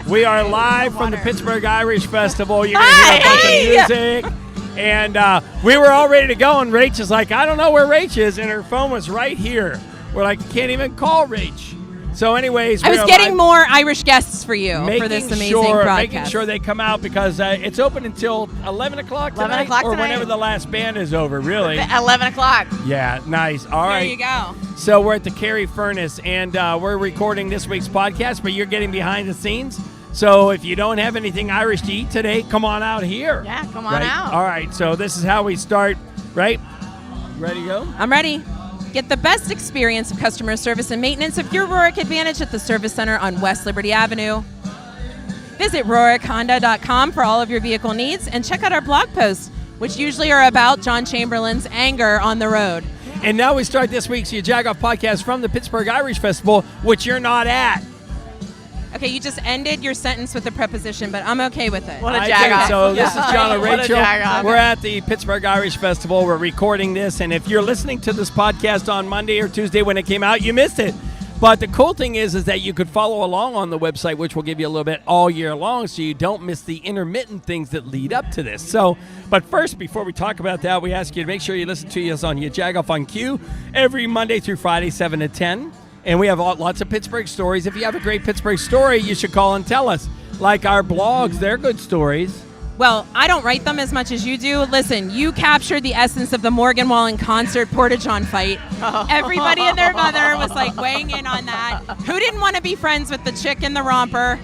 We are live from the Pgh Irish Festival. You're going to hear a bunch of music. And we were all ready to go, and Rach is like, I don't know where Rach is, and her phone was right here. We're like, can't even call Rach. So anyways, I was getting more Irish guests for you for this amazing broadcast. Making sure they come out because it's open until 11 o'clock tonight. 11 o'clock or tonight. Whenever the last band is over, really. 11 o'clock. Yeah, nice. All right. There you go. So we're at the Carey Furnace, and we're recording this week's podcast, but you're getting behind the scenes. So if you don't have anything Irish to eat today, come on out here. Yeah, come on out. All right, so this is how we start, right? Ready to go? I'm ready. Get the best experience of customer service and maintenance of your Rourke Advantage at the Service Center on West Liberty Avenue. Visit RourkeHonda.com for all of your vehicle needs and check out our blog posts, which usually are about John Chamberlain's anger on the road. And now we start this week's Jag-Off podcast from the Pgh Irish Festival, which you're not at. Okay, you just ended your sentence with a preposition, but I'm okay with it. What a jag-off. So this is John and What a Rachel. jag-off. We're at the Pgh Irish Festival. We're recording this, and if you're listening to this podcast on Monday or Tuesday when it came out, you missed it. But the cool thing is that you could follow along on the website, which will give you a little bit all year long, so you don't miss the intermittent things that lead up to this. So, but first, before we talk about that, we ask you to make sure you listen to us on your Jag-Off on Q every Monday through Friday, 7 to 10. And we have lots of Pittsburgh stories. If you have a great Pittsburgh story, you should call and tell us. Like our blogs, they're good stories. Well, I don't write them as much as you do. Listen, you captured the essence of the Morgan Wallen concert Porta-John fight. Everybody and their mother was like weighing in on that. Who didn't want to be friends with the chick in the romper?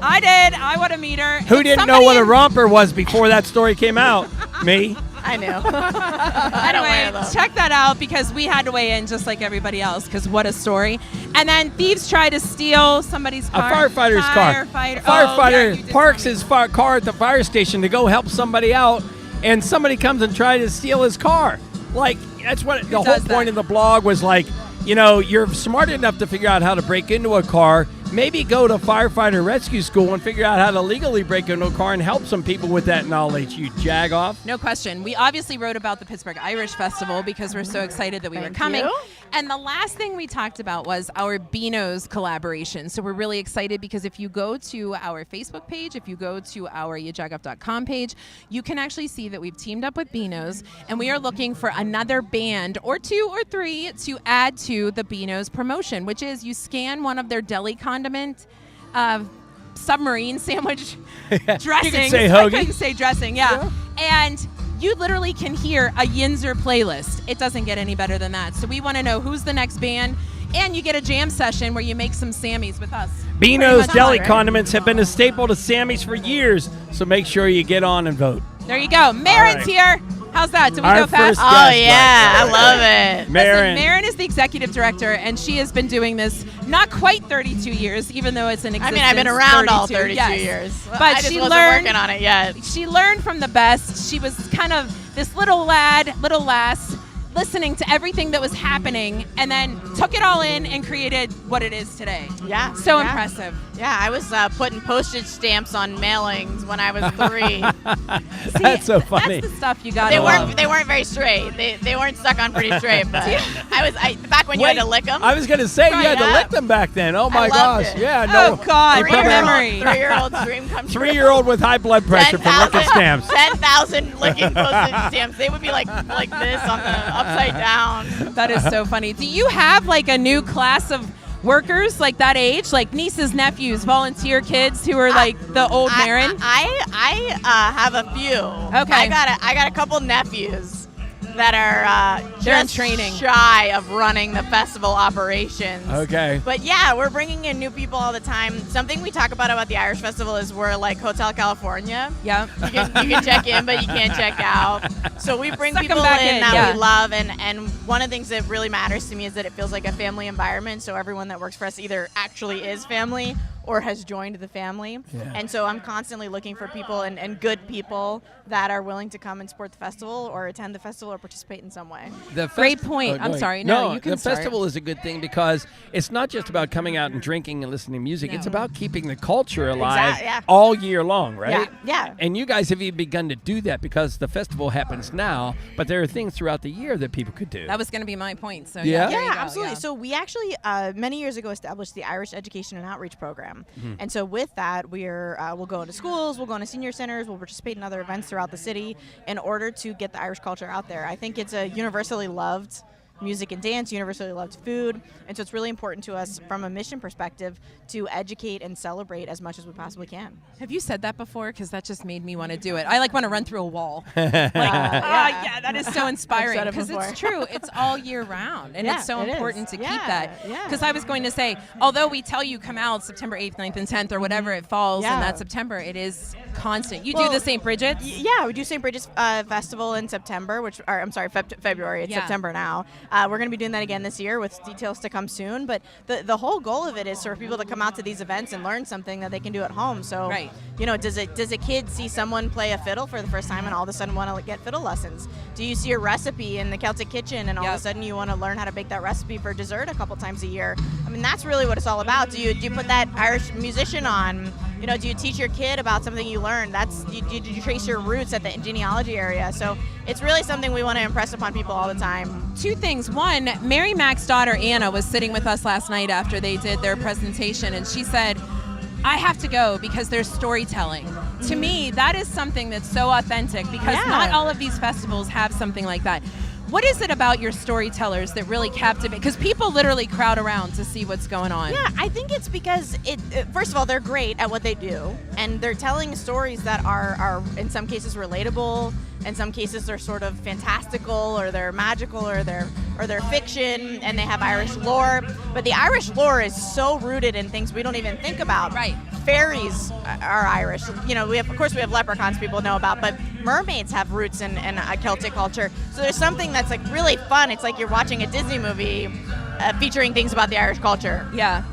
I did. I want to meet her. Who didn't know what a romper was before that story came out? Me. I knew. I don't wear Anyway, them. check that out because we had to weigh in just like everybody else because what a story. And then thieves tried to steal somebody's car. A firefighter's car. Firefighter. A firefighter parks his car at the fire station to go help somebody out, and somebody comes and tries to steal his car. Like, that's what the whole point of the blog was like, you know, you're smart enough to figure out how to break into a car. Maybe go to firefighter rescue school and figure out how to legally break into a car and help some people with that knowledge, you jag-off. No question. We obviously wrote about the Pgh Irish Festival because we're so excited that we were coming. you. And the last thing we talked about was our Beano's collaboration. So we're really excited because if you go to our Facebook page, if you go to our YaJagOff.com page, you can actually see that we've teamed up with Beano's, and we are looking for another band or two or three to add to the Beano's promotion, which is you scan one of their deli condiment submarine sandwich dressing. You can say hoagie. I couldn't say dressing, yeah. And you literally can hear a Yinzer playlist. It doesn't get any better than that. So we want to know who's the next band, and you get a jam session where you make some Sammys with us. Beano's Pretty much deli all, right? condiments have been a staple to Sammy's for years, so make sure you get on and vote. There you go. Marin's here. How's that? Did we Our go fast? first Oh, guest, yeah. I right. love it. Marin. Listen, Marin is the executive director, and she has been doing this not quite 32 years, even though it's in I existence. mean, I've been around all 32 yes. years. But I just she wasn't learned, working on it yet. She learned from the best. She was kind of this little lass, listening to everything that was happening, and then took it all in and created what it is today. Yeah. So yeah. impressive. Yeah, I was putting postage stamps on mailings when I was 3. That's so funny. That's the stuff you got They to love. weren't. They weren't very straight. They weren't stuck on pretty straight. But I back when you had to lick them. I was going to say you had to Growing lick up. them back then. Oh, my loved gosh. it. Yeah, no. Oh, God. You What probably- memory. 3-year-old's dream come true. 3-year-old with high blood pressure from licking stamps. 10,000 licking postage stamps. They would be like this on the upside down. That is so funny. Do you have like a new class of workers like that age, like nieces, nephews, volunteer kids who are like the old Marin? I have a few. Okay. I got a couple nephews that are They're in just training. shy of running the festival operations. Okay. But yeah, we're bringing in new people all the time. Something we talk about the Irish Festival is we're like Hotel California. Yeah. You can check in, but you can't check out. So we bring Suck 'em people back in in, that yeah. we love, and one of the things that really matters to me is that it feels like a family environment. So everyone that works for us either actually is family or has joined the family. Yeah. And so I'm constantly looking for people and good people that are willing to come and support the festival or attend the festival or participate in some way. Great point. go I'm ahead. sorry. No, you can the start. festival is a good thing because it's not just about coming out and drinking and listening to music. No. It's about keeping the culture alive yeah. all year long, right? Yeah. And you guys have even begun to do that because the festival happens now, but there are things throughout the year that people could do. That was going to be my point. So Yeah? there you Yeah, go, absolutely. yeah. So we actually many years ago established the Irish Education and Outreach Program. program. And so with that, we'll go into schools, we'll go into senior centers, we'll participate in other events throughout the city in order to get the Irish culture out there. I think it's a universally loved music and dance, universally loved food, and so it's really important to us from a mission perspective to educate and celebrate as much as we possibly can. Have you said that before? Because that just made me want to do it. I want to run through a wall. Yeah, that is so inspiring. Because it's true. It's all year round, and it's so important to keep that. Because I was going to say, although we tell you come out September 8th, 9th, and 10th, or whatever it falls in that September, it is constant. You do the St. Bridget's? Yeah, we do St. Bridget's Festival in September, February. It's September now. We're going to be doing that again this year with details to come soon. But the whole goal of it is for people to come out to these events and learn something that they can do at home. So, does a kid see someone play a fiddle for the first time and all of a sudden want to get fiddle lessons? Do you see a recipe in the Celtic kitchen and all of a sudden you want to learn how to bake that recipe for dessert a couple times a year? I mean, that's really what it's all about. Do you put that Irish musician on? Do you teach your kid about something you learned? Did you trace your roots at the genealogy area? So it's really something we want to impress upon people all the time. Two things. One, Mary Mac's daughter, Anna, was sitting with us last night after they did their presentation, and she said, I have to go because there's storytelling. To me, that is something that's so authentic because not all of these festivals have something like that. What is it about your storytellers that really captivate? Because people literally crowd around to see what's going on. Yeah, I think it's because first of all, they're great at what they do, and they're telling stories that are in some cases relatable. In some cases, they're sort of fantastical, or they're magical, or they're fiction, and they have Irish lore. But the Irish lore is so rooted in things we don't even think about. Right. Fairies are Irish. We have leprechauns people know about, but mermaids have roots in Celtic culture. So there's something that's like really fun. It's like you're watching a Disney movie featuring things about the Irish culture. Yeah.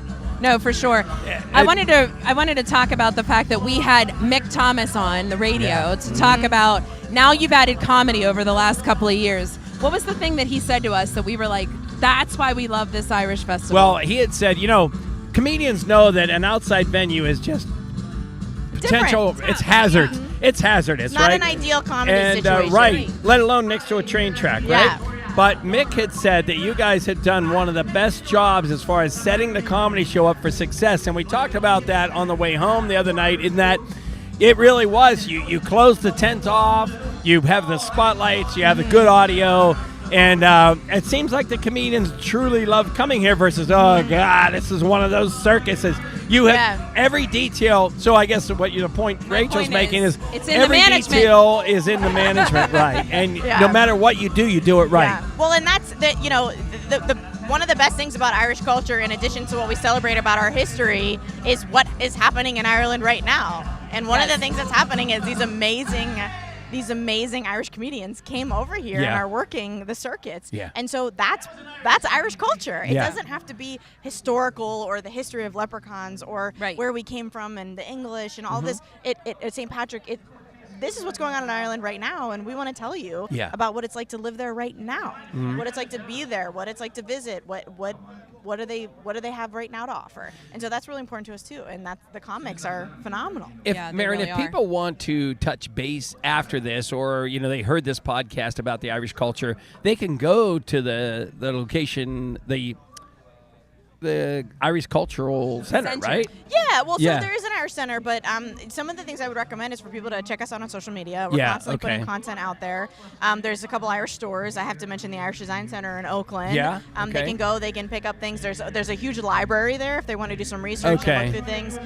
No, for sure. I wanted to talk about the fact that we had Mick Thomas on the radio to talk about, now you've added comedy over the last couple of years. What was the thing that he said to us that we were like, that's why we love this Irish festival? Well, he had said, comedians know that an outside venue is just potential. It's hazard. It's hazardous, Not an ideal comedy situation. Right. Let alone next to a train track, right? Yeah. But Mick had said that you guys had done one of the best jobs as far as setting the comedy show up for success. And we talked about that on the way home the other night, in that it really was. You close the tent off, you have the spotlights, you have the good audio, and it seems like the comedians truly love coming here versus, oh, God, this is one of those circuses. You have every detail. So I guess the point Rachel's making is it's in every the management. detail is in the management, right? And no matter what you do it right. Yeah. Well, and that's the one of the best things about Irish culture, in addition to what we celebrate about our history, is what is happening in Ireland right now. And one of the things that's happening is these amazing Irish comedians came over here and are working the circuits. Yeah. And so that's Irish culture. It doesn't have to be historical or the history of leprechauns or where we came from and the English and all this. At St. Patrick, this is what's going on in Ireland right now, and we want to tell you about what it's like to live there right now, what it's like to be there, what it's like to visit, what do they have right now to offer. And so that's really important to us too, and the comics are phenomenal. Marion, if people want to touch base after this, or they heard this podcast about the Irish culture, they can go to the location, the Irish Cultural Center, right? Yeah, well, so there is an Irish Center, but some of the things I would recommend is for people to check us out on social media. We're constantly putting content out there. There's a couple Irish stores. I have to mention the Irish Design Center in Oakland. Yeah, They can go, they can pick up things. There's a huge library there if they want to do some research and look through things.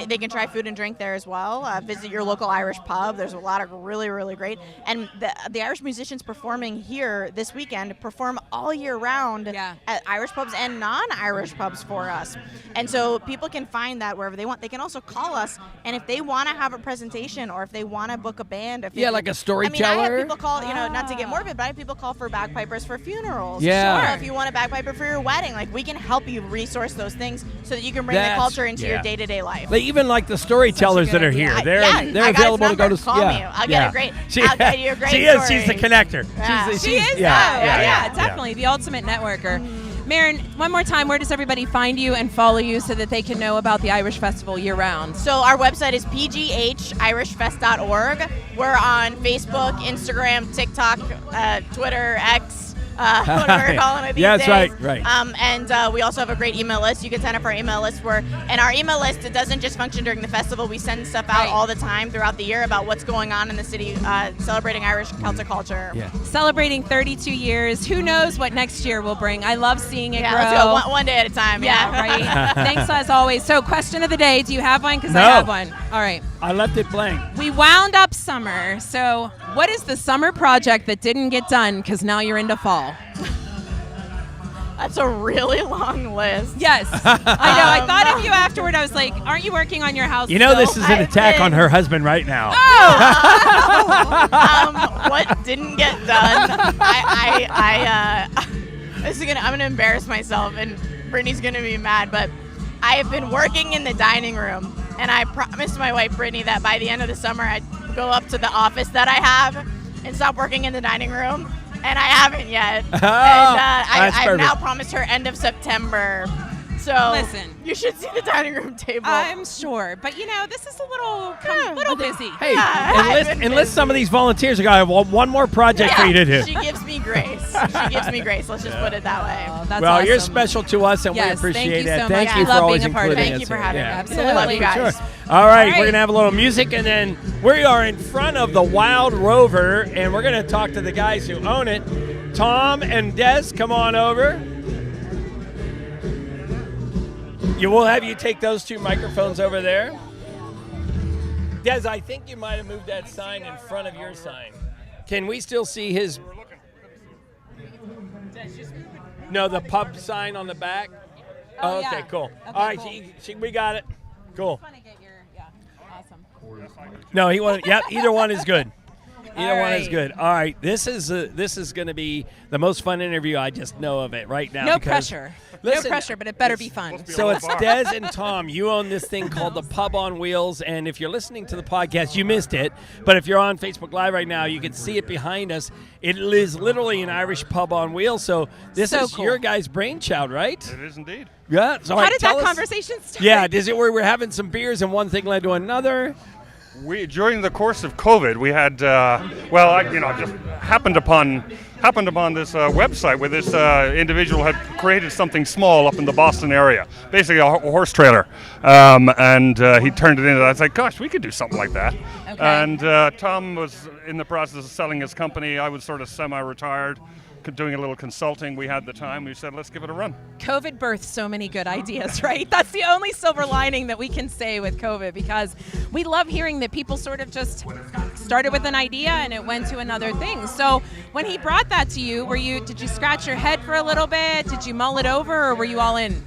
They can try food and drink there as well. Visit your local Irish pub. There's a lot of really, really great. And the Irish musicians performing here this weekend perform all year round at Irish pubs and non-Irish pubs for us. And so people can find that wherever they want. They can also call us, and if they want to have a presentation or if they want to book a band, like a storyteller. I have people call, not to get morbid, but I have people call for bagpipers for funerals. Yeah. Sure, if you want a bagpiper for your wedding, we can help you resource those things so that you can bring the culture into your day-to-day life. Even the storytellers that are here, they're available to go to. Call me. I'll get a great. I'll get you a great she story. is. She's the connector. She is. Yeah, definitely the ultimate networker. Marion, one more time, where does everybody find you and follow you so that they can know about the Irish Festival year-round? So our website is pghirishfest.org. We're on Facebook, Instagram, TikTok, Twitter, X. what we were calling it these yeah, days. that's right. And we also have a great email list. You can sign up for our email list. And our email list, it doesn't just function during the festival. We send stuff out all the time throughout the year about what's going on in the city, celebrating Irish Celtic culture. Yeah. Celebrating 32 years. Who knows what next year will bring? I love seeing it grow. Let's go one day at a time. Yeah, right. Thanks as always. So, question of the day. Do you have one? Because No. I have one. All right. I left it blank. We wound up summer. So, what is the summer project that didn't get done because now you're into fall? That's a really long list. Yes. I know. I thought of you afterward. I was like, aren't you working on your house You know, still? this is an attack on her husband right now. What didn't get done? I'm gonna embarrass myself, and Brittany's gonna be mad. But I have been working in the dining room, and I promised my wife Brittany that by the end of the summer I'd go up to the office that I have and stop working in the dining room. And I haven't yet. And I've now promised her end of September. So listen, you should see the dining room table. I'm sure, but this is a little busy. Hey, enlist some of these volunteers. I got one more project for you to do. She gives me grace. Let's just put it that way. Oh, that's well, awesome. You're special to us, and we appreciate it. So thank much. you for love always being a part of including it. us. Thank you for having me. Absolutely. Love you guys. Sure. All right, we're gonna have a little music, and then we are in front of the Wild Rover, and we're gonna talk to the guys who own it. Tom and Des, come on over. We'll have you take those two microphones over there. Des, I think you might have moved that sign in front of your sign. Can we still see his? No, the pub sign on the back. Oh, okay, yeah. cool. Okay, All right, cool. we got it. Cool. Awesome. No, he wanted. Yeah, either one is good. Either All one is right. good. All right, this is going to be the most fun interview. I just know of it right now. No because- pressure. Listen, No pressure, but it better be fun. So it's Des and Tom. You own this thing called the Pub on Wheels, and if you're listening to the podcast, you missed it. But if you're on Facebook Live right now, you can see it behind us. It is literally an Irish pub on wheels. So this is cool. your guys' brainchild, right? It is indeed. Yeah. So How did that conversation start? Yeah. Is it where we're having some beers and one thing led to another? During the course of COVID, we had I just happened upon this website where this individual had created something small up in the Boston area, basically a horse trailer, and he turned it into that. I was like, gosh, we could do something like that. Okay. And Tom was in the process of selling his company. I was sort of semi-retired, doing a little consulting. We had the time. We said, let's give it a run. COVID birthed so many good ideas, right? That's the only silver lining that we can say with COVID, because we love hearing that people sort of just started with an idea and it went to another thing. So when he brought that to you, did you scratch your head for a little bit? Did you mull it over, or were you all in?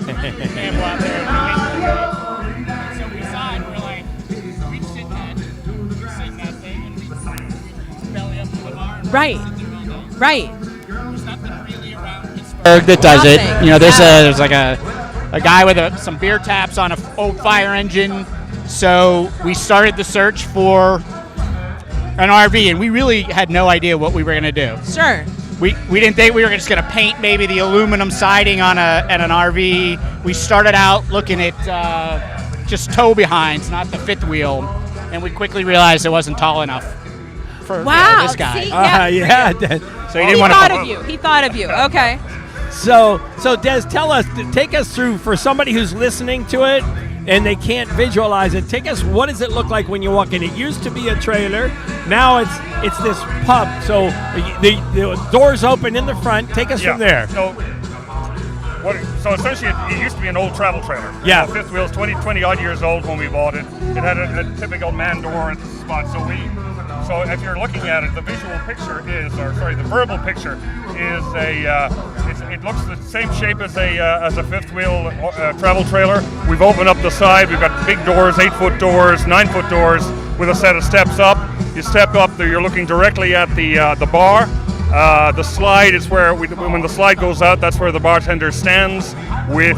So we saw it, we're like, we sit that thing, and we belly up to the bar. Right. Right. There's nothing really around Pittsburgh that does it. Nothing. You know, there's Yeah. there's like a guy with some beer taps on an old fire engine. So we started the search for an RV, and we really had no idea what we were going to do. Sure. We didn't think we were just going to paint maybe the aluminum siding on an RV. We started out looking at just tow behinds, not the fifth wheel, and we quickly realized it wasn't tall enough for Wow. this guy. See? Yeah. So he He didn't want thought to. of you. He thought of you. Okay. So Des, take us through, for somebody who's listening to it and they can't visualize it. Take us, what does it look like when you walk in? It used to be a trailer. Now it's this pub. So the doors open in the front. Take us from there. So essentially, it used to be an old travel trailer. Yeah. Fifth wheels, 20 odd years old when we bought it. It had a typical man door at the spot. So if you're looking at it, the verbal picture is it looks the same shape as a fifth wheel travel trailer. We've opened up the side. We've got big doors, 8-foot doors, 9-foot doors with a set of steps up. You step up there, you're looking directly at the bar. The slide is where, when the slide goes out, that's where the bartender stands with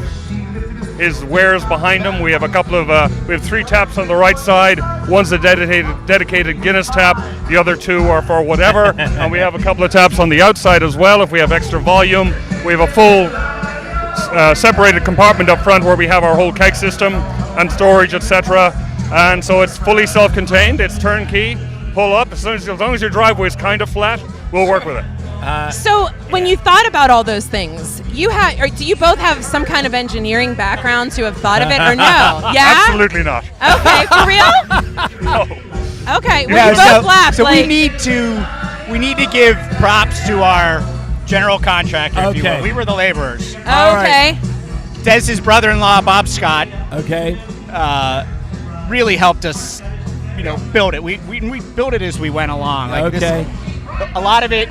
his wares behind him. We have we have 3 taps on the right side. One's a dedicated Guinness tap. The other 2 are for whatever. And we have a couple of taps on the outside as well if we have extra volume. We have a full separated compartment up front where we have our whole keg system. and storage, etc. And so it's fully self-contained. It's turnkey. Pull up as long as your driveway is kind of flat, we'll work with it. So when you thought about all those things, do you both have some kind of engineering background to have thought of it, or no? Yeah? Absolutely not. Okay, for real? No. Okay, well, you both laughed. So like, we need to give props to our general contractor. If you will. We were the laborers. Okay. Dez's brother-in-law, Bob Scott, Okay. really helped us, build it. We built it as we went along. A lot of it.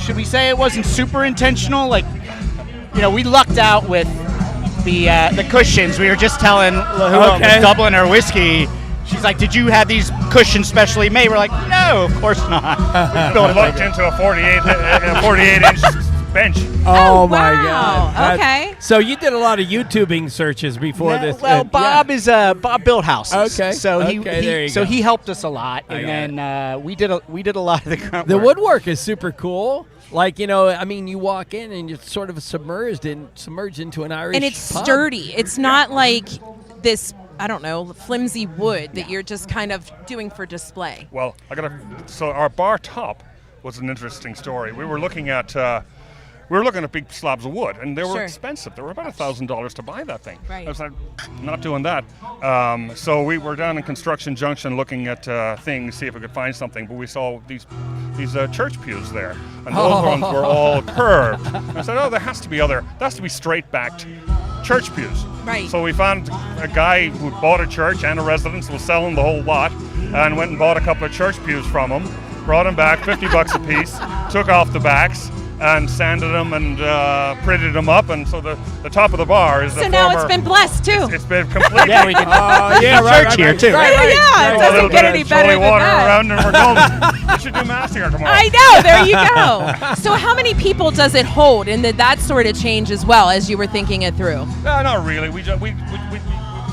Should we say it wasn't super intentional? We lucked out with the cushions. We were just telling the Dubliner whiskey. She's like, "Did you have these cushions specially made?" We're like, "No, of course not." We built it Looked into a 48-inch bench. Oh my wow. God. Okay. So you did a lot of YouTubing searches before this. Well, Bob built houses. Okay. So there you go. he helped us a lot, and then we did a lot of the grunt The work. woodwork is super cool. You walk in and you're sort of submerged into an Irish And it's pub. sturdy. It's not like this, I don't know, flimsy wood that you're just kind of doing for display. Well, so our bar top was an interesting story. We were looking at big slabs of wood, and they were Sure. expensive. They were about $1,000 to buy that thing. Right. I was like, not doing that. So we were down in Construction Junction looking at things, see if we could find something. But we saw these church pews there, and those ones were all curved. And I said, there has to be straight-backed church pews. Right. So we found a guy who bought a church and a residence, was selling the whole lot, and went and bought a couple of church pews from him, brought them back, $50 a piece, took off the backs, and sanded them and printed them up, and so the top of the bar is So now it's been blessed, too. It's been completely. Yeah, we can. Right, here, too. Right, right, Yeah, it right. a doesn't little get bit any of better chili than water that. around, and we're golden. We should do mass here tomorrow. I know. There you go. So how many people does it hold? And did that sort of change as well as you were thinking it through? No, not really. We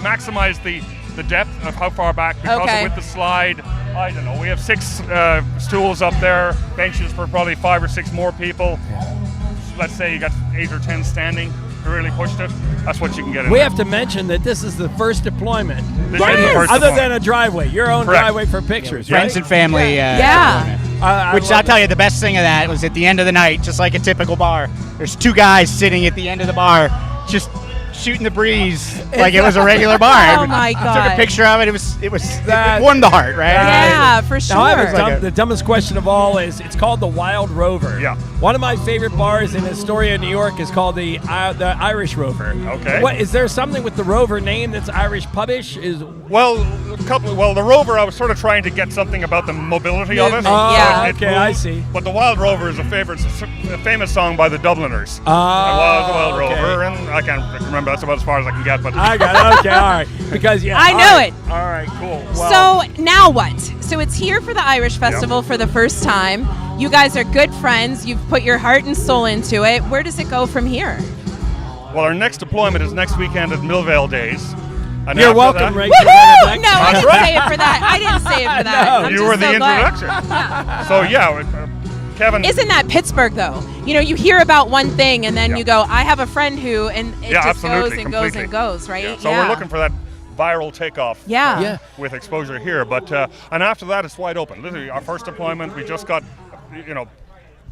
maximize the depth of how far back, because Okay. with the slide, I don't know. We have 6 stools up there, benches for probably 5 or 6 more people. Let's say you got 8 or 10 standing. We really pushed it. That's what you can get in We there. have to mention that this is the first deployment. This is the first Other deployment. than a driveway, your own Correct. driveway for pictures, Friends right? and family. Yeah. Which I'll tell you, the best thing of that was at the end of the night, just like a typical bar. There's 2 guys sitting at the end of the bar, just shooting the breeze like it was a regular bar. Oh, my I took God. a picture of it. It warmed the heart, right? Yeah, for sure. Now, I have the dumbest question of all is, it's called the Wild Rover. Yeah. One of my favorite bars in Astoria, New York is called the Irish Rover. Okay. What, is there something with the Rover name that's Irish pubish? Well, the Rover, I was sort of trying to get something about the mobility of it. Oh, Yeah. okay, I see. But the Wild Rover is a famous song by the Dubliners. Oh, I was the Wild okay. Rover, and I can't remember. That's about as far as I can get. But I got it. Okay, all right. Because, yeah. I all know right. it. All right, cool. Well, So now what? So it's here for the Irish Festival for the first time. You guys are good friends. You've put your heart and soul into it. Where does it go from here? well, our next deployment is next weekend at Millvale Days. And you're after welcome, that, Ray. Woohoo! No, I didn't say it for that. I didn't say it for that. No. I'm You just were the so glad. introduction. So yeah, Kevin. Isn't that Pittsburgh though? You hear about one thing and then Yeah. you go, I have a friend who, and it Yeah, just goes absolutely, and goes completely. and goes, right? Yeah, so we're looking for that viral takeoff. Yeah. Yeah. With exposure here, but and after that it's wide open. Literally, our first deployment, we just got,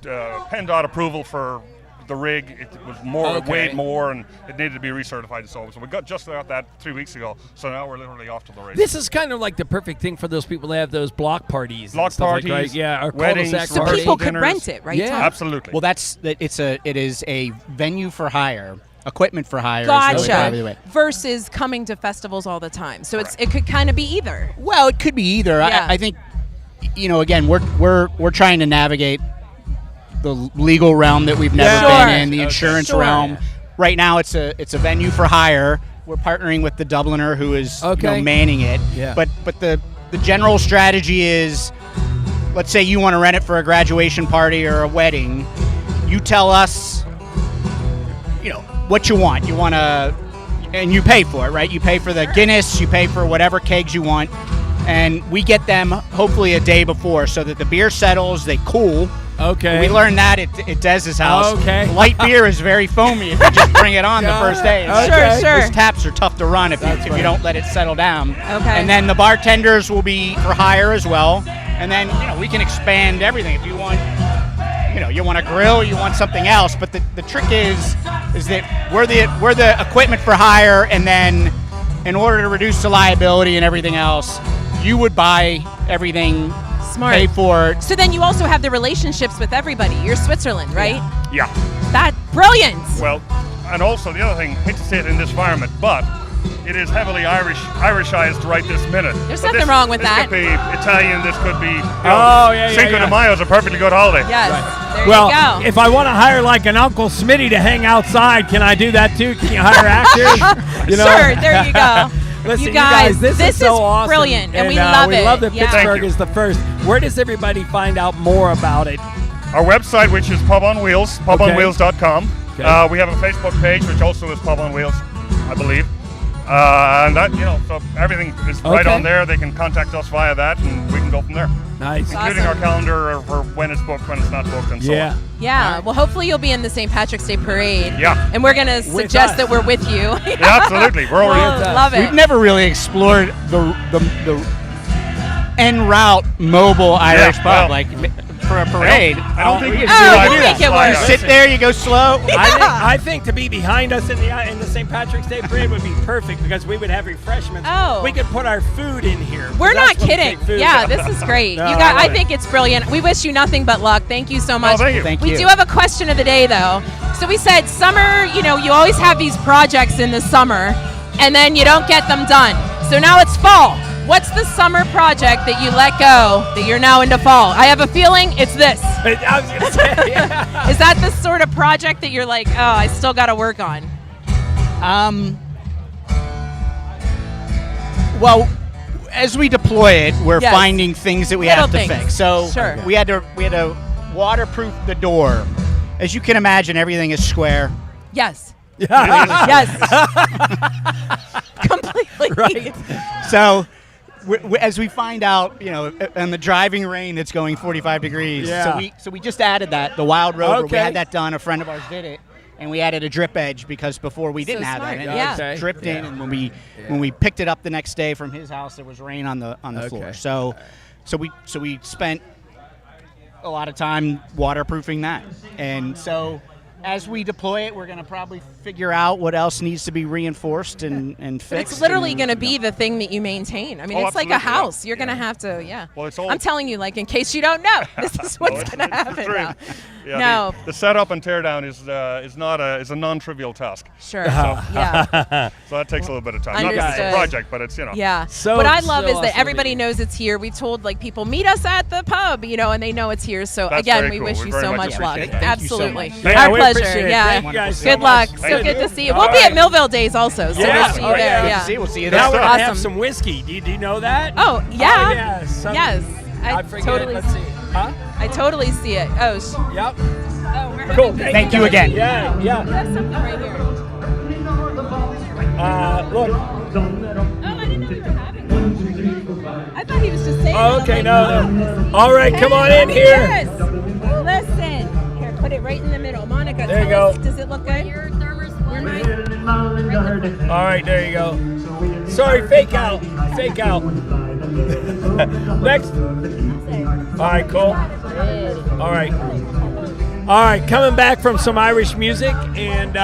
PennDOT approval for the rig. It was more, it Okay. weighed more, and it needed to be recertified. So we just got that 3 weeks ago. So now we're literally off to the race. this is kind of like the perfect thing for those people that have those block parties. and Block stuff like, parties, right? Yeah, or weddings, cul-de-sac So parties. people could dinners. rent it, right? Yeah. Tom? Absolutely. Well, it is a venue for hire, equipment for hire. is really probably the way. Gotcha. Versus coming to festivals all the time. So it could kind of be either. Well, it could be either. Yeah. I think, again, we're trying to navigate the legal realm that we've never Sure. been in, the insurance Sure. realm. Right now, it's a venue for hire. We're partnering with the Dubliner, who is manning it. Yeah. But the general strategy is, let's say you want to rent it for a graduation party or a wedding. You tell us, what you want. You want to, and you pay for it, right? You pay for the Guinness. You pay for whatever kegs you want. and we get them hopefully a day before so that the beer settles, they cool. Okay. We learned that at Dez's house. Okay. Light beer is very foamy if you just bring it on the first day. Okay. Sure. Those taps are tough to run if you don't let it settle down. Okay. And then the bartenders will be for hire as well. And then, we can expand everything. If you want, you want a grill, you want something else. But the trick is that we're the equipment for hire, and then in order to reduce the liability and everything else, you would buy everything. Smart. Pay for it. So then you also have the relationships with everybody. You're Switzerland, right? Yeah. That brilliant. Well, and also the other thing, hate to say it in this environment, but it is heavily Irishized right this minute. There's So nothing wrong with this that. Could be Italian. This could be. Cinco de Mayo is a perfectly good holiday. Yes. There Well, you go. if I want to hire like an Uncle Smitty to hang outside, can I do that too? Can you hire actors? Sure. There you go. Listen, you guys, this is so awesome. brilliant, and we love it. We love that Yeah. Pittsburgh Thank you. is the first. Where does everybody find out more about it? Our website, which is Pub on Wheels, pubonwheels.com. Okay. We have a Facebook page, which also is Pub on Wheels, I believe. And that, so everything is right Okay. on there. They can contact us via that, and we can go from there. Nice. Including our calendar for when it's booked, when it's not booked, and so Yeah. on. Yeah. Well, hopefully you'll be in the St. Patrick's Day parade. Yeah. And we're going to suggest us. that we're with you. Yeah, absolutely. We're already. We'll love it. We've never really explored the en route mobile Irish well, pub, like for a parade. I don't think we we can Oh, do we'll that. make it work. You sit there, you go slow. I think to be behind us in the St. Patrick's Day parade would be perfect because we would have refreshments. Oh. We could put our food in here. We're That's not when we kidding. take food. Yeah, this is great. No, you I guys, love I it. think it's brilliant. We wish you nothing but luck. Thank you so much. thank you. Thank We you. do have a question of the day, though. So we said summer, you always have these projects in the summer, and then you don't get them done. So now it's fall. What's the summer project that you let go that you're now into fall? I have a feeling it's this. I was gonna say, yeah. Is that the sort of project that you're like, oh, I still got to work on? Well, as we deploy it, we're Yes. finding things that we Little have to things. fix. So Sure. we had to waterproof the door. As you can imagine, everything is square. Yes. Yes. Completely. Right. So as we find out, in the driving rain that's going 45 degrees. Yeah. So we just added that, the Wild Rover. Okay. We had that done. A friend of ours did it. And we added a drip edge because before we didn't have smart. that. And Yeah. it Okay. dripped in, and when we picked it up the next day from his house, there was rain on the floor. So we spent a lot of time waterproofing that. And so as we deploy it, we're going to probably figure out what else needs to be reinforced and fixed. But it's literally and, going to be the thing that you maintain. I mean, Oh, it's like a absolutely, yeah. house. You're going to have to, yeah. Well, it's all- I'm telling you, like, in case you don't know, this is what's It's going to happen true. now. Yeah, No. The setup and teardown is a non-trivial task. Sure. Yeah. So that takes a little bit of time. Not that it's a Understood. project, but it's Yeah. So- what I love so is awesome that to everybody meet knows it's here. We've told people meet us at the pub, and they know it's here. So That's again, very we cool. wish We you very so much much luck. appreciate that. Thank you so Absolutely. much. Yeah, Our we pleasure. appreciate it. Yeah. Thank you guys so Good much. luck. Thank So you. good to see you. All We'll be right. at Millville Days also. So Yeah. we'll see you Oh, there. yeah. Yeah. We'll see you Now there. we're gonna have Awesome. some whiskey. Do you know that? Oh, yeah. yes. Yes. I forget. totally Let's see. Huh? I totally see it. Oh, Yep. we're Cool. Thank you again. Yeah. We have something right here. Look. Oh, I didn't know you were having one. I thought he was just saying. Oh, okay. No. All right. Come on in here. Yes. Listen. Here, put it right in the middle. Monica, There you tell go. us, does it look good? Where am I? All right. There you go. Sorry. Fake out. Fake out. Next. All right. Cool. All right. All right, coming back from some Irish music, and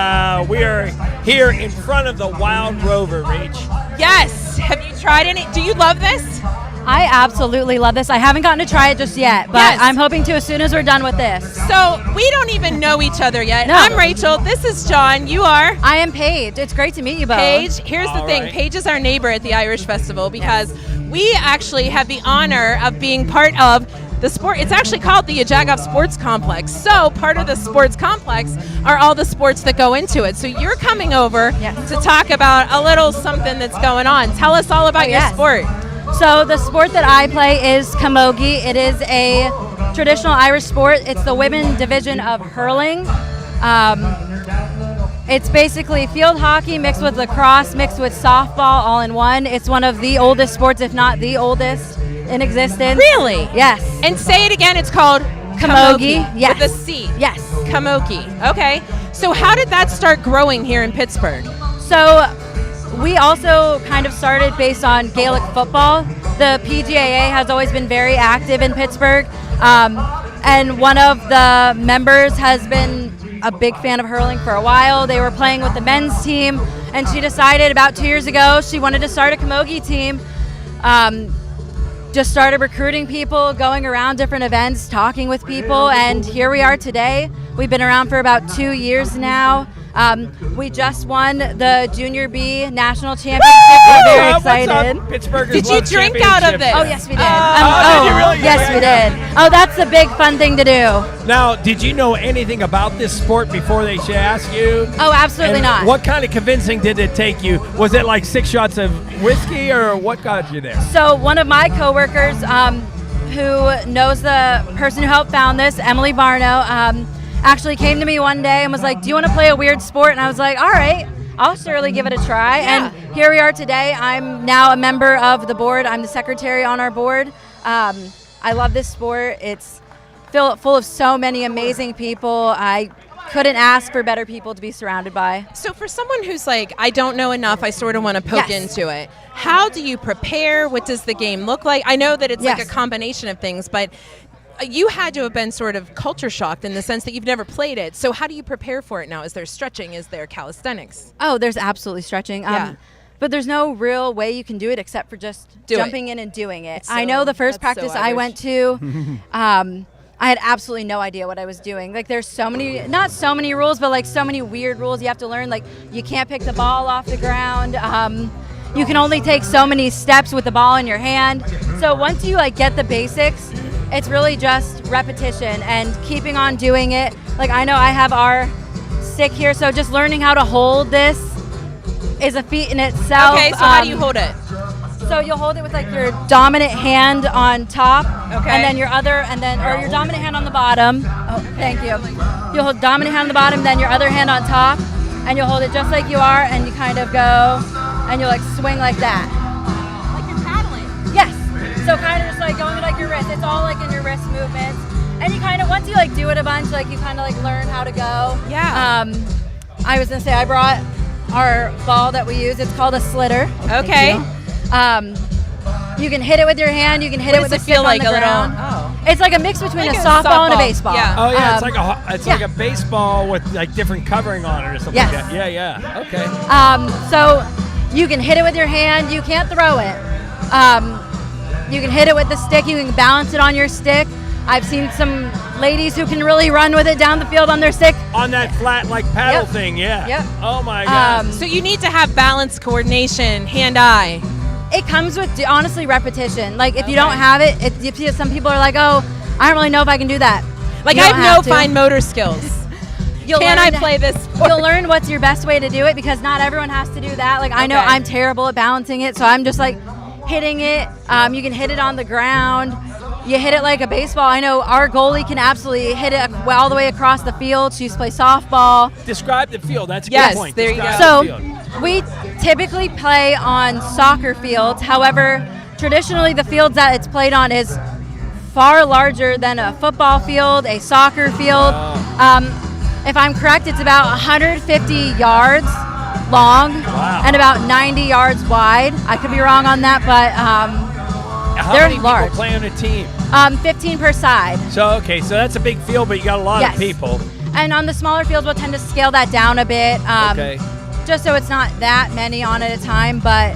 we are here in front of the Wild Rover, Rach. Yes. Have you tried any? Do you love this? I absolutely love this. I haven't gotten to try it just yet, but Yes. I'm hoping to as soon as we're done with this. So we don't even know each other yet. No. I'm Rachel. This is John. You are I am Paige. It's great to meet you both. Paige. Here's the All thing. right. Paige is our neighbor at the Irish Festival because we actually have the honor of being part of the sport. It's actually called the Pgh Sports Complex. So part of the sports complex are all the sports that go into it. So you're coming over Yes. to talk about a little something that's going on. Tell us all about your yes. sport. So the sport that I play is camogie. It is a traditional Irish sport. It's the women division of hurling. It's basically field hockey mixed with lacrosse, mixed with softball, all in one. It's one of the oldest sports, if not the oldest in existence. Really? Yes. And say it again. It's called Camogie. Yes. With a C. Yes. Camogie. Okay. So how did that start growing here in Pittsburgh? So we also kind of started based on Gaelic football. The PGAA has always been very active in Pittsburgh, and one of the members has been a big fan of hurling for a while. They were playing with the men's team, and she decided about 2 years ago she wanted to start a camogie team. Just started recruiting people, going around different events, talking with people, and here we are today. We've been around for about 2 years now. We just won the Junior B National Championship. We're very excited. Pittsburghers Did you love drink out of championships. it? Oh, yes, we did. did you really? Yes, we did. Oh, that's the big fun thing to do. Now, did you know anything about this sport before they should ask you? Oh, absolutely And not. What kind of convincing did it take you? Was it like 6 shots of whiskey, or what got you there? So one of my coworkers, who knows the person who helped found this, Emily Barno, actually came to me one day and was like, "Do you want to play a weird sport?" And I was like, "All right, I'll surely give it a try." Yeah. And here we are today. I'm now a member of the board. I'm the secretary on our board. I love this sport. It's full of so many amazing people. I couldn't ask for better people to be surrounded by. So for someone who's like, I don't know enough, I sort of want to poke Yes. into it. How do you prepare? What does the game look like? I know that it's like Yes. a combination of things, but you had to have been sort of culture shocked in the sense that you've never played it. So how do you prepare for it now? Is there stretching? Is there calisthenics? Oh, there's absolutely stretching. Yeah. But there's no real way you can do it except for just Do it. jumping in and doing it. It's I so- know the first that's so practice I Irish. went to, I had absolutely no idea what I was doing. Like, there's so many, not so many rules, but like so many weird rules you have to learn. Like, you can't pick the ball off the ground. You can only take so many steps with the ball in your hand. So once you like get the basics, it's really just repetition and keeping on doing it. Like, I know I have our stick here, so just learning how to hold this is a feat in itself. Okay, so how do you hold it? So you'll hold it with like your dominant hand on top, Okay. and then your your dominant hand on the bottom. Oh, thank you. You'll hold dominant hand on the bottom, then your other hand on top, and you'll hold it just like you are, and you kind of go, and you'll like swing like that. Like you're paddling. Yes. So kind of just like going with like your wrist. It's all like in your wrist movements, and you kind of once you like do it a bunch, like you kind of like learn how to go. Yeah. I was gonna say I brought our ball that we use. It's called a slitter. Okay. You can hit it with your hand. You can hit What it with does the it feel stick like? on the A little. ground. Oh. It's like a mix between Like a a softball and a softball. baseball. Yeah. Oh yeah, it's like yeah. a baseball with like different covering on it or something Yes. like that. Yeah. Okay. So you can hit it with your hand. You can't throw it. You can hit it with the stick. You can balance it on your stick. I've seen some ladies who can really run with it down the field on their stick. On that flat like paddle Yep. thing, yeah. Yep. Oh my god. So you need to have balance, coordination, hand-eye. It comes with honestly repetition. Like if you don't Okay. have it, you see some people are like, "Oh, I don't really know if I can do that." Like You I don't have no to. fine motor skills. You'll Can I learn- play this sport? You'll learn what's your best way to do it because not everyone has to do that. Like I know Okay. I'm terrible at balancing it, so I'm just like hitting it. You can hit it on the ground. You hit it like a baseball. I know our goalie can absolutely hit it all the way across the field. She used to play softball. Describe the field. That's a Yes, good point. there you Describe go. the So field. we typically play on soccer fields. However, traditionally the fields that it's played on is far larger than a football field, a soccer field. If I'm correct, it's about 150 yards long Wow. and about 90 yards wide. I could be wrong on that, but How they're many large. people play on a team? 15 per side. So okay, so that's a big field, but you got a lot Yes. of people. And on the smaller fields, we'll tend to scale that down a bit, Okay. just so it's not that many on at a time. But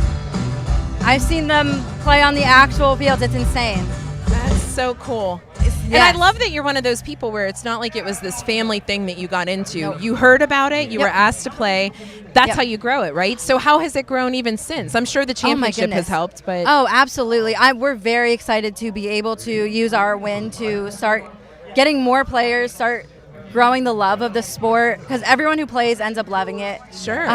I've seen them play on the actual fields. It's insane. That's so cool. And Yes. I love that you're one of those people where it's not like it was this family thing that you got into. Nope. You heard about it, you Yep. were asked to play. That's Yep. how you grow it, right? So how has it grown even since? I'm sure the Oh my championship has goodness. helped, but Oh, absolutely. We're very excited to be able to use our win to start getting more players, start growing the love of the sport, because everyone who plays ends up loving it. sure.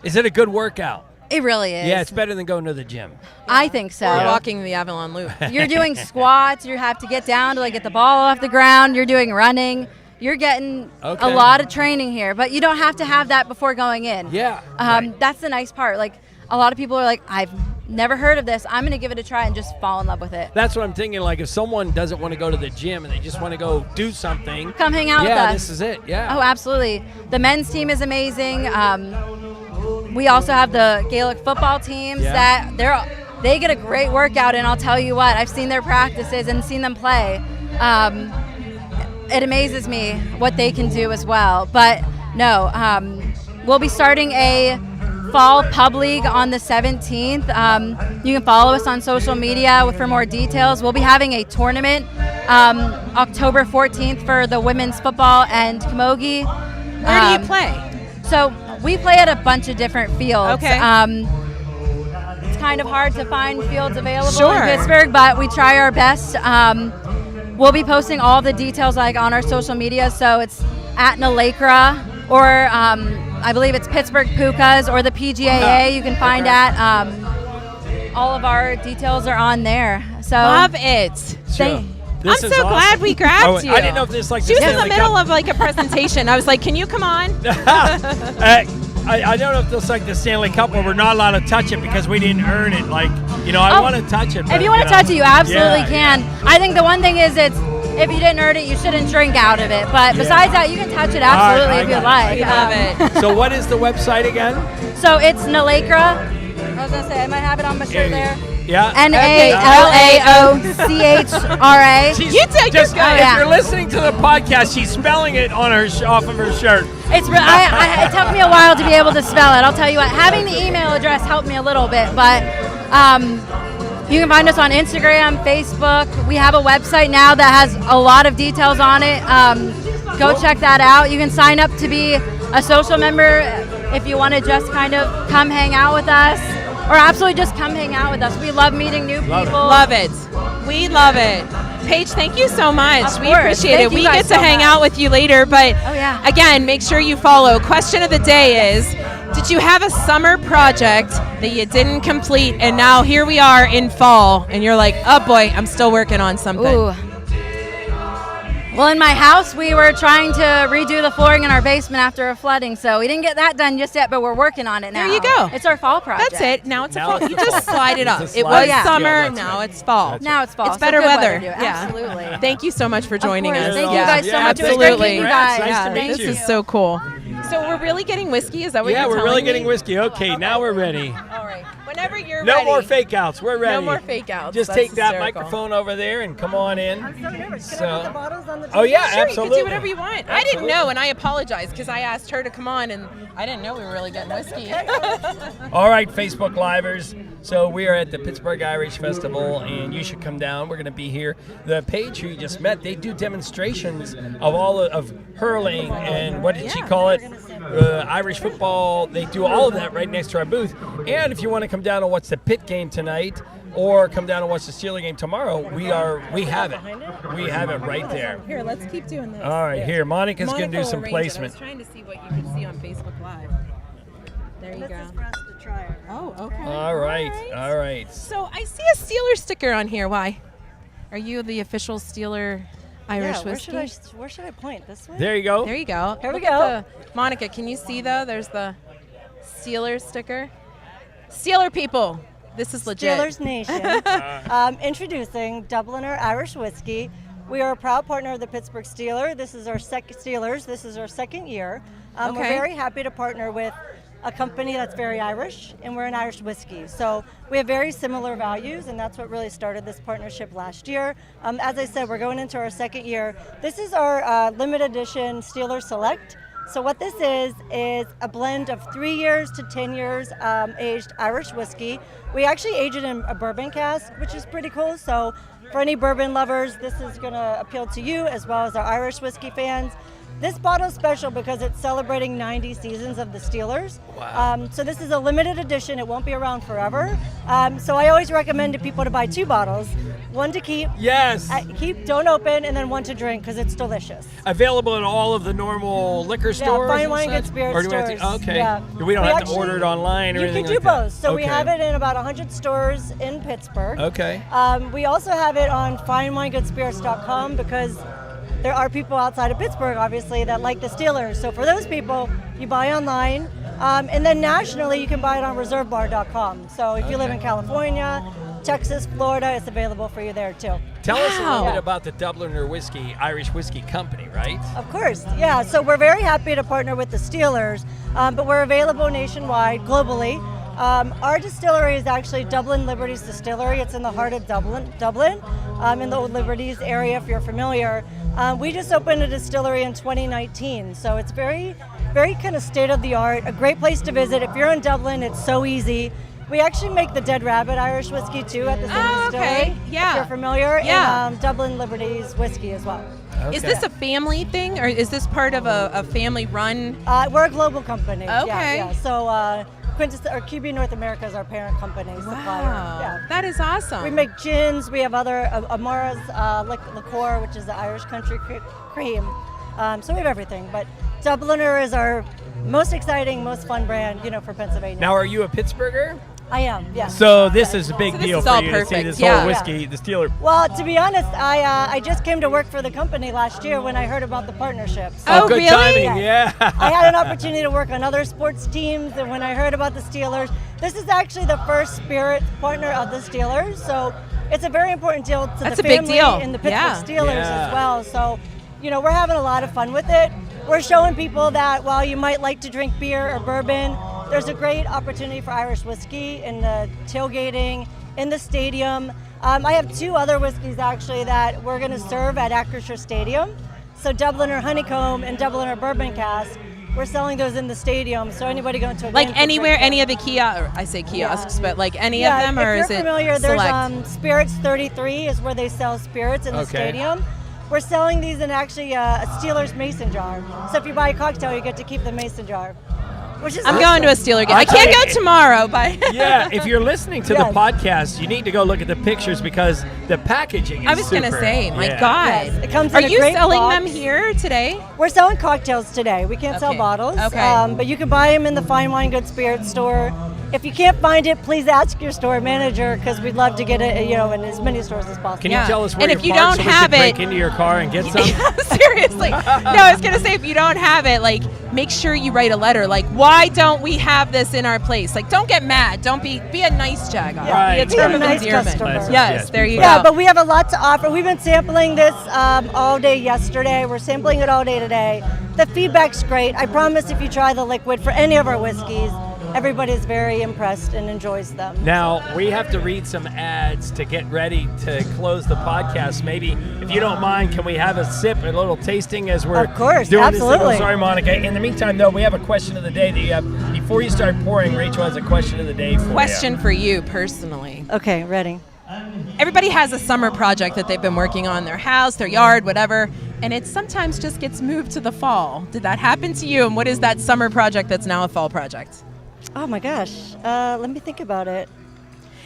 Is it a good workout? It really is. Yeah, it's better than going to the gym. I think so. Or walking the Avalon Loop. You're doing squats. You have to get down to like get the ball off the ground. You're doing running. you're getting Okay. a lot of training here, but you don't have to have that before going in. Yeah. Right. That's the nice part. Like, a lot of people are like, I've never heard of this. I'm going to give it a try and just fall in love with it. That's what I'm thinking. Like, if someone doesn't want to go to the gym and they just want to go do something, Come hang out with yeah, us. this is it. Yeah. Oh, absolutely. The men's team is amazing. We also have the Gaelic football teams Yeah. that they get a great workout, and I'll tell you what, I've seen their practices and seen them play. It amazes me what they can do as well. But no, we'll be starting a fall pub league on the 17th. You can follow us on social media for more details. We'll be having a tournament October 14th for the women's football and camogie. Where do you play? So we play at a bunch of different fields. Okay. It's kind of hard to find fields available Sure. in Pittsburgh, but we try our best. We'll be posting all the details like on our social media. So it's at Nalakra, or I believe it's Pittsburgh Pukas, or the PGAA. You can find at all of our details are on there. So Love it. thank- This I'm is so glad awesome. we grabbed Oh, you. I didn't know if this like She was in the Stanley middle Cup. of like a presentation. I was like, can you come on? I don't know if this like the Stanley Cup where we're not allowed to touch it because we didn't earn it. Like, I want to touch it. If but, you want to touch it, you absolutely Yeah, can. I think the one thing is if you didn't earn it, you shouldn't drink out of it. But besides that, you can touch it absolutely I if you got it. like. We love it. So what is the website again? So it's Nalakra. I was going to say, I might have it on my shirt there. Yeah. Nalaochra. She's You did, just, you're good. If you're listening to the podcast, she's spelling it on her off of her shirt. It took me a while to be able to spell it. I'll tell you what, having the email address helped me a little bit, but you can find us on Instagram, Facebook. We have a website now that has a lot of details on it. Go check that out. You can sign up to be a social member if you want to just kind of come hang out with us, or absolutely just come hang out with us. We love meeting new people. Love it. We love it. Paige, thank you so much. Of We course. appreciate Thank it. you We guys get to so hang much. out with you later, but Oh, yeah. again, make sure you follow. Question of the day is, did you have a summer project that you didn't complete, and now here we are in fall, and you're like, oh boy, I'm still working on something. Ooh. Well, in my house, we were trying to redo the flooring in our basement after a flooding, so we didn't get that done just yet, but we're working on it now. There you go. It's our fall project. That's it. Now it's Now a fall. it's You the just fall. slide it It's up. a It slide. was Yeah. summer. Yeah, that's now right. it's fall. That's Now it's fall. It's so better good weather. too. Yeah. Absolutely. Thank you so much for joining course. us. Thank you Yeah. guys so much. It was great Absolutely. meeting you Congrats. guys. Nice to meet This you. is so cool. So we're really getting whiskey? Is that what Yeah, you're we're telling really me? getting whiskey. Okay, now we're ready. All right. Whenever you're No ready. more fake outs. We're ready. No more fake outs. Just That's take that hysterical. microphone over there and come on in. I'm so nervous. Can So- I put the bottles on the Oh, yeah, Sure, absolutely. you can do whatever you want. I didn't Absolutely. know, and I apologize because I asked her to come on, and I didn't know we were really getting whiskey. All right, Facebook Livers. So we are at the Pgh Irish Festival, and you should come down. We're going to be here. The Paige who you just met, they do demonstrations of all of hurling and what did she call it? Irish football. They do all of that right next to our booth. And if you want to come down and watch the Pitt game tonight, or come down and watch the Steeler game tomorrow, we have it. We have it right there. Here, let's keep doing this. All right, here, Monica's going to do some I was placement. trying to see what you could see on Facebook Live. There you This go. is for us to try it. Oh, okay. All right, all right. So I see a Steeler sticker on here. Why? Are you the official Steeler Irish Yeah, whiskey? where should I point? This way? There you go. There you go. Here we Look at go. Monica, can you see though? There's the Steelers sticker. Steeler people, this is legit. Steelers Nation. Introducing Dubliner Irish Whiskey. We are a proud partner of the Pittsburgh Steelers. This is our second year. We're Okay. very happy to partner with a company that's very Irish, and we're an Irish whiskey. So we have very similar values, and that's what really started this partnership last year. As I said, we're going into our second year. This is our limited edition Steelers Select. So what this is a blend of 3 years to 10 years aged Irish whiskey. We actually age it in a bourbon cask, which is pretty cool. So for any bourbon lovers, this is going to appeal to you as well as our Irish whiskey fans. This bottle is special because it's celebrating 90 seasons of the Steelers. Wow. So this is a limited edition. It won't be around forever. So I always recommend to people to buy 2 bottles. One to keep, Yes. don't open, and then one to drink because it's delicious. Available in all of the normal liquor stores? fine and wine, such? good spirits Or do we have to- stores. okay. Yeah. We don't We have to actually- order it online or You anything can do like that? both. So we Okay. have it in about 100 stores in Pittsburgh. Okay. We also have it on finewinegoodsspirits.com because there are people outside of Pittsburgh, obviously, that like the Steelers. So for those people, you buy online. And then nationally, you can buy it on reservebar.com. So if you live in California, Texas, Florida, it's available for you there too. Tell us a little bit about the Dubliner Irish Whiskey Company, right? Of course, yeah. So we're very happy to partner with the Steelers, but we're available nationwide, globally. Our distillery is actually Dublin Liberties Distillery. It's in the heart of Dublin, in the Old Liberties area, if you're familiar. We just opened a distillery in 2019, so it's very, very kind of state-of-the-art, a great place to visit. If you're in Dublin, it's so easy. We actually make the Dead Rabbit Irish whiskey too at the same distillery. Okay. Yeah. If you're familiar, Yeah. and Dublin Liberties whiskey as well. Okay. Is this a family thing, or is this part of a family-run? We're a global company. Okay. Yeah. So QB North America is our parent company supplier. Wow, Yeah. that is awesome. We make gins. We have other Amara's liqueur, which is the Irish country cream. So we have everything. But Dubliner is our most exciting, most fun brand, for Pennsylvania. Now, are you a Pittsburgher? I am, yes. So this is a big So this deal is for all you to see perfect, this yeah. whole whiskey, the Steeler. Well, to be honest, I just came to work for the company last year when I heard about the partnership. So Oh, good really? timing, Yeah. yeah. I had an opportunity to work on other sports teams, and when I heard about the Steelers, this is actually the first spirit partner of the Steelers. So it's a very important deal to That's the a big family deal. and the Pittsburgh Yeah. Steelers Yeah. as well. So, we're having a lot of fun with it. We're showing people that while you might like to drink beer or bourbon, there's a great opportunity for Irish whiskey in the tailgating, in the stadium. I have two other whiskeys actually that we're going to serve at Acrisure Stadium. So Dubliner Honeycomb and Dubliner Bourbon Cask. We're selling those in the stadium, so anybody going to a game Like can anywhere, drink them. any of the kiosks, but like any Yeah, of them, or if is you're it familiar, select? there's Spirits 33 is where they sell spirits in the Okay. stadium. We're selling these in actually a Steelers mason jar. So if you buy a cocktail, you get to keep the mason jar, which is I'm awesome. going to a Steeler game. I I can't thought- go tomorrow, but Yeah, if you're listening to Yes. the podcast, you need to go look at the pictures because the packaging is I was going to super. say, my Yeah. God. Yes, it comes Are in a you great selling box. them here today? We're selling cocktails today. We can't sell Okay. bottles, Okay. but you can buy them in the Fine Wine Good Spirits store. If you can't find it, please ask your store manager because we'd love to get it, in as many stores as possible. Can Yeah. you tell us where And you're if you parked don't so we have can it- break into your car and get some? Seriously. No, I was going to say, if you don't have it, like, make sure you write a letter. Like, why don't we have this in our place? Like, don't get mad. Don't be a nice jag. Right. Be a term Be a of nice endearment. customer. Yes, Yes, there you Yeah, go. but we have a lot to offer. We've been sampling this all day yesterday. We're sampling it all day today. The feedback's great. I promise if you try the liquid for any of our whiskeys, everybody's very impressed and enjoys them. Now, we have to read some ads to get ready to close the podcast. Maybe, if you don't mind, can we have a sip, a little tasting as we're Of course, doing this absolutely. thing? Oh, sorry, Monica. In the meantime, though, we have a question of the day that you have. Before you start pouring, Rachel has a question of the day for Question for you personally. Okay, ready. Everybody has a summer project that they've been working on, their house, their yard, whatever, and it sometimes just gets moved to the fall. Did that happen to you? And what is that summer project that's now a fall project? Oh my gosh. Let me think about it.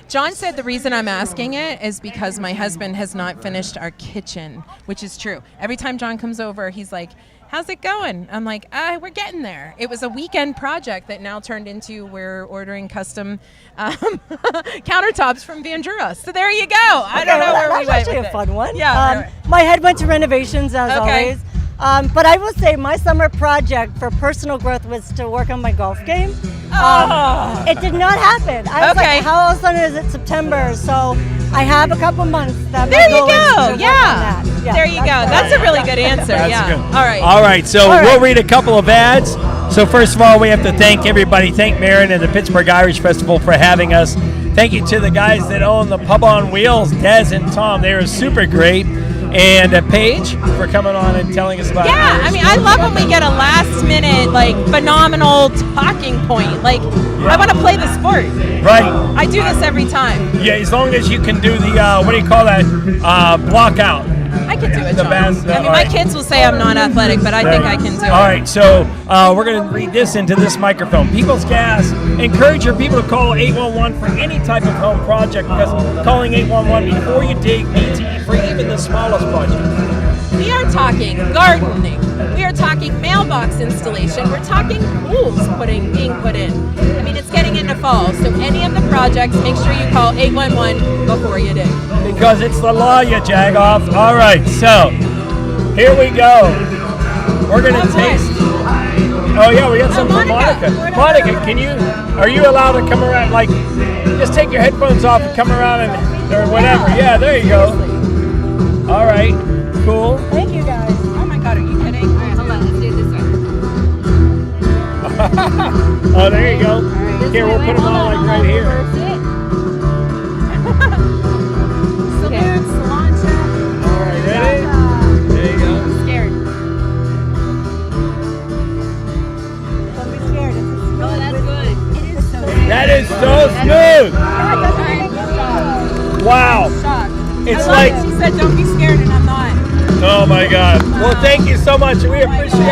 John said the reason I'm asking it is because my husband has not finished our kitchen, which is true. Every time John comes over, he's like, how's it going? I'm like, we're getting there. It was a weekend project that now turned into we're ordering custom countertops from Vandura. So there you go. I don't know where we That's went actually with a it. fun one. Yeah. My head went to renovations as Okay. always. But I will say my summer project for personal growth was to work on my golf game. It did not happen. I was Okay. like, how all of a sudden is it September? So I have a couple months. That There my you goal is to go. work on Yeah. that. Yeah, There you go. That's a really good answer. That's yeah. good. All right. All right, so All right. we'll read a couple of ads. So first of all, we have to thank everybody. Thank Marin and the Pgh Irish Fesitval for having us. Thank you to the guys that own the Pub on Wheels, Des and Tom. They were super great. And Paige for coming on and telling us about Yeah, Irish I mean, I love when we get a last minute, like, phenomenal talking point. Like, I want to play the sport. Right. I do this every time. Yeah, as long as you can do the, what do you call that, block out. I can do it, The John. best, I mean, all my right. kids will say I'm not athletic, but I think I can do it. All right, so we're going to read this into this microphone. People's Gas, encourage your people to call 811 for any type of home project because calling 811 before you dig means for even the smallest project. We are talking gardening. We are talking mailbox installation. We're talking pools being put in. I mean, it's getting into fall, so any of the projects, make sure you call 811 before you dig. Because it's the law, you jag off. All right, so Here we go. We're gonna taste. Oh yeah, we got some for Monica. Monica, are you allowed to come around? Like, just take your headphones off and come around or whatever. Yeah, there you go. All right, cool. Thank you guys. Oh my God, are you kidding? All right, hold on. Let's do it this way. Oh, there you go. Here, we'll put them all like right here. Salute, cilantro. All right, ready? There you go. I'm scared. Don't be scared. It's a Oh, that's good. It is so That is so smooth. Wow. shocked. It's I love like, it. She said, don't be scared, and I'm not. oh my God. Well, thank you so much. We appreciate